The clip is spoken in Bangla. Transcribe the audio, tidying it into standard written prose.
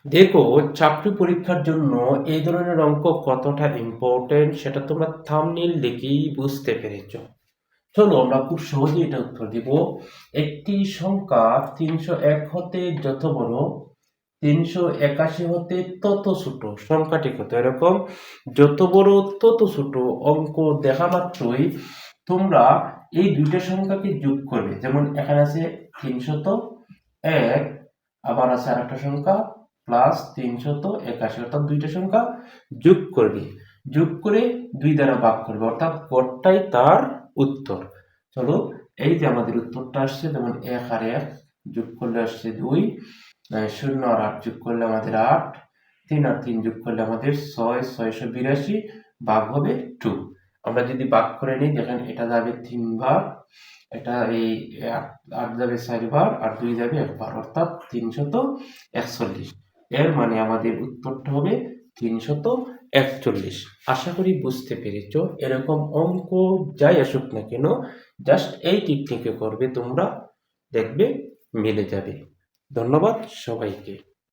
দেখো, চাকরি পরীক্ষার জন্য এই ধরনের অঙ্ক কতটা ইম্পর্টেন্ট সেটা তোমরা থাম্বনেল দেখেই বুঝতে পেরেছ। চলো আমরা খুব সহজেই এটা উত্তর দিব। একটি সংখ্যা 301 হতে যত বড়, 381 হতে তত ছোট সংখ্যাটি কত? এরকম যত বড় তত ছোট অঙ্ক দেখা মাত্রই তোমরা এই দুইটা সংখ্যাকে যোগ করবে। যেমন এখানে আছে 301, আবার আছে আরেকটা সংখ্যা প্লাস 381, অর্থাৎ দুইটা সংখ্যা যোগ করবে, যোগ করে 2 দ্বারা ভাগ করবে, অর্থাৎ গড়টাই তার উত্তর। চলো, এই যে আমাদের উত্তরটা আসছে, যেমন 1 আর 1 যোগ করলে আসছে 2, 0 আর 8 যোগ করলে আমাদের 8, 3 আর 3 যোগ করলে আমাদের 6, 682 ভাগ হবে 2। আমরা যদি ভাগ করে নিই, দেখেন এটা যাবে 3 বার, এটা এই 8 যাবে 4 বার, আর 2 যাবে 1 বার, অর্থাৎ 341। এর মানে আমাদের উত্তরটা হবে 341। আশা করি বুঝতে পেরেছ। এরকম অঙ্ক যাই আসুক না কেন, জাস্ট এই টেকনিকে করবে তোমরা, দেখবে মিলে যাবে। ধন্যবাদ সবাইকে।